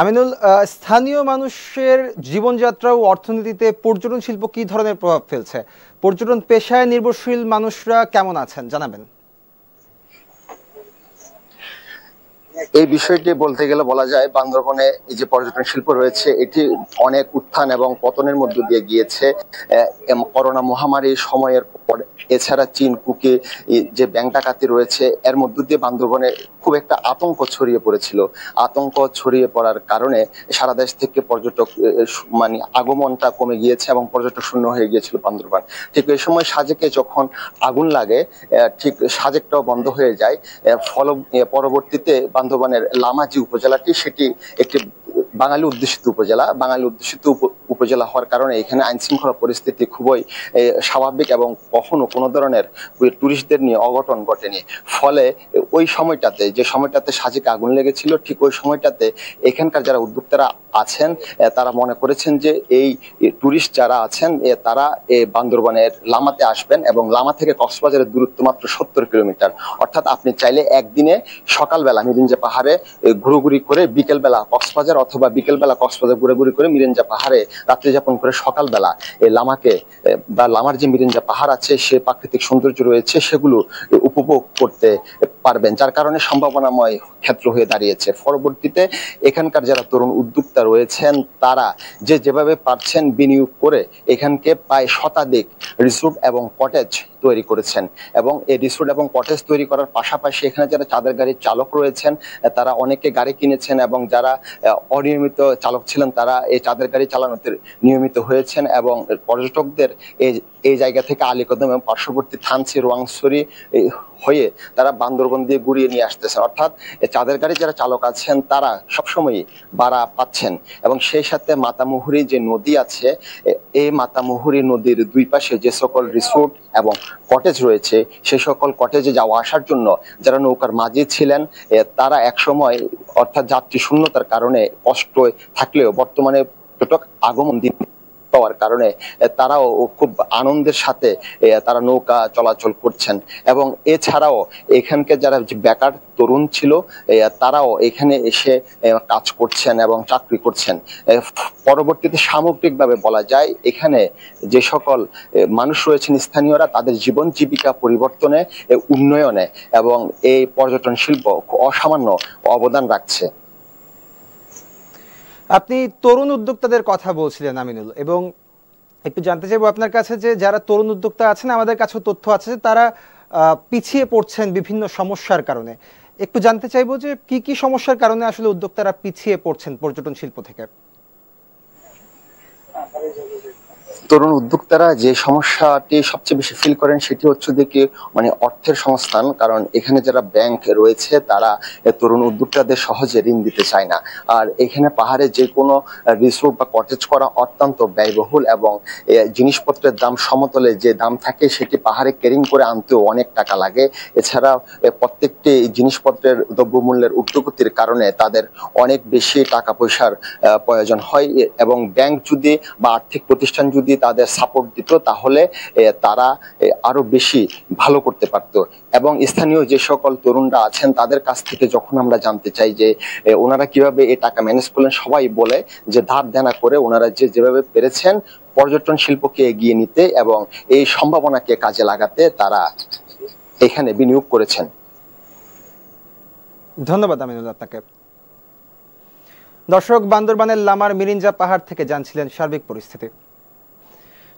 আমিনুল, স্থানীয় মানুষের জীবনযাত্রা ও অর্থনীতিতে পর্যটন শিল্প কি ধরনের প্রভাব ফেলছে? পর্যটন পেশায় নির্ভরশীল মানুষরা কেমন আছেন জানাবেন। এই বিষয়টি বলতে গেলে বলা যায় বান্দরবনে এই যে পর্যটন শিল্প রয়েছে এটি অনেক উত্থান এবং পতনের মধ্য দিয়ে গিয়েছে। করোনা মহামারীর সময়ের পর এছাড়া চীন কুকি যে ব্যাংক ডাকাতি রয়েছে এর মধ্য দিয়ে বান্দরবনে খুব একটা আতঙ্ক ছড়িয়ে পড়েছিল। আতঙ্ক ছড়িয়ে পড়ার কারণে সারা দেশ থেকে পর্যটক মানে আগমনটা কমে গিয়েছে এবং পর্যটক শূন্য হয়ে গিয়েছিল বান্দরবান। ঠিক এই সময় সাজেকে যখন আগুন লাগে ঠিক সাজেকটাও বন্ধ হয়ে যায়। পরবর্তীতে বান্দরবানের লামাজি উপজেলাটি সেটি একটি বাঙালি অধ্যুষিত উপজেলা। বাঙালি অধ্যুষিত উপজেলা হওয়ার কারণে এখানে আইন শৃঙ্খলা পরিস্থিতি খুবই স্বাভাবিক এবং কখনো কোনো ধরনের টুরিস্টদের নিয়ে অঘটন ঘটেনি। ফলে ওই সময়টাতে যে সময়টাতে সাজেকে আগুন লেগেছিল ঠিক ওই সময়টাতে এখানকার যারা উদ্যোক্তারা আছেন তারা মনে করেছেন যে এই টুরিস্ট যারা আছেন তারা বান্দরবানের লামাতে আসবেন এবং লামা থেকে কক্সবাজারের দূরত্ব মাত্র 70 কিলোমিটার। অর্থাৎ আপনি চাইলে একদিনে সকালবেলা মিরিঞ্জা পাহাড়ে ঘুরোঘুরি করে বিকেলবেলা কক্সবাজার অথবা বিকেলবেলা কক্সবাজার ঘুরে করে মিরিঞ্জা পাহাড়ে রাত্রি যাপন করে সকালবেলা এই লামাকে বা লামার যে মিরিঞ্জা পাহাড় আছে সে প্রাকৃতিক সৌন্দর্য রয়েছে সেগুলো উপভোগ করতে পারবেন, যার কারণে সম্ভাবনাময় ক্ষেত্র হয়ে দাঁড়িয়েছে। পরবর্তীতে এখানকার যারা তরুণ উদ্যোক্তা রয়েছেন তারা যেভাবে পারছেন বিনিয়োগ করে এখানকে প্রায় শতাধিক রিসোর্ট এবং কটেজ তৈরি করেছেন এবং এই রিসোর্ট এবং কটেজ তৈরি করার পাশাপাশি এখানে যারা চাঁদের গাড়ির চালক রয়েছেন তারা অনেকে গাড়ি কিনেছেন এবং যারা অনিয়মিত চালক ছিলেন তারা এই চাঁদের গাড়ি চালানোতে নিয়মিত হয়েছেন এবং পর্যটকদের এই জায়গা থেকে আলীকদম এবং পার্শ্ববর্তী থানচি রোয়াংছড়ি হয়ে তারা বান্দরবন দিয়ে ঘুরিয়ে নিয়ে আসতেছেন। অর্থাৎ চাঁদের গাড়ি যারা চালক আছেন তারা সবসময়ই ভাড়া পাচ্ছেন এবং সেই সাথে মাতামুহুরী যে নদী আছে এই মাতামুহুরী নদীর দুই পাশে যে সকল রিসোর্ট এবং কটেজ রয়েছে সেই সকল কটেজে যাওয়া আসার জন্য যারা নৌকার মাঝি ছিলেন তারা একসময় অর্থাৎ যাত্রী শূন্যতার কারণে কষ্ট থাকলেও বর্তমানে পর্যটক আগমন পাওয়ার কারণে তারাও খুব আনন্দের সাথে তারা নৌকা চলাচল করছেন এবং এছাড়াও এখানকার যারা বেকার তরুণ ছিল তারাও এখানে এসে কাজ করছেন এবং চাকরি করছেন। পরবর্তীতে সামগ্রিকভাবে বলা যায় এখানে যে সকল মানুষ রয়েছেন স্থানীয়রা তাদের জীবন জীবিকা পরিবর্তনে উন্নয়নে এবং এই পর্যটন শিল্প অসামান্য অবদান রাখছে। আপনি তরুণ উদ্যোক্তাদের কথা বলছিলেন আমিনুল, এবং একটু জানতে চাইবো আপনার কাছে যে যারা তরুণ উদ্যোক্তা আছেন আমাদের কাছে তথ্য আছে যে তারা পিছিয়ে পড়ছেন বিভিন্ন সমস্যার কারণে। একটু জানতে চাইবো যে কি কি সমস্যার কারণে আসলে উদ্যোক্তারা পিছিয়ে পড়ছেন পর্যটন শিল্প থেকে। তরুণ উদ্যোক্তারা যে সমস্যাটি সবচেয়ে বেশি ফিল করেন সেটি হচ্ছে দেখি মানে অর্থের সংস্থান। কারণ এখানে যারা ব্যাংক রয়েছে তারা তরুণ উদ্যোক্তাদের সহজে ঋণ দিতে চায় না। আর এখানে পাহাড়ে যে কোনো রিসোর্ট বা কটেজ করা অত্যন্ত ব্যয়বহুল এবং জিনিসপত্রের দাম সমতলে যে দাম থাকে সেটি পাহাড়ে ক্যারিং করে আনতেও অনেক টাকা লাগে। এছাড়া প্রত্যেকটি জিনিসপত্রের দ্রব্যমূল্যের ঊর্ধ্বগতির কারণে তাদের অনেক বেশি টাকা পয়সার প্রয়োজন হয় এবং ব্যাংক যদি বা আর্থিক প্রতিষ্ঠান যদি তাদের সাপোর্ট দিত তাহলে তারা আরো বেশি ভালো করতে পারতো। এবং স্থানীয় যে সকল তরুণরা আছেন তাদের কাছ থেকে যখন আমরা জানতে চাই যে ওনারা কিভাবে এই টাকা ম্যানেজ করলেন, সবাই বলে যে ধার দেনা করে ওনারা যেভাবে পেরেছেন পর্যটন শিল্পকে এগিয়ে নিতে এবং এই সম্ভাবনাকে কাজে লাগাতে তারা এখানে বিনিয়োগ করেছেন। ধন্যবাদ আমিনুল আপনাকে। দর্শক, বান্দরবানের লামার মিরিঞ্জা পাহাড় থেকে জানছিলেন সার্বিক পরিস্থিতি।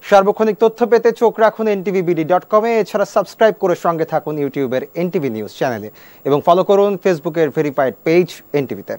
সার্বক্ষণিক তথ্য পেতে চোখ রাখুন ntvbd.com এ। এছাড়া সাবস্ক্রাইব করে সঙ্গে থাকুন ইউটিউবের NTV নিউজ চ্যানেলে এবং ফলো করুন ফেসবুকের ভেরিফাইড পেজ NTV-তে।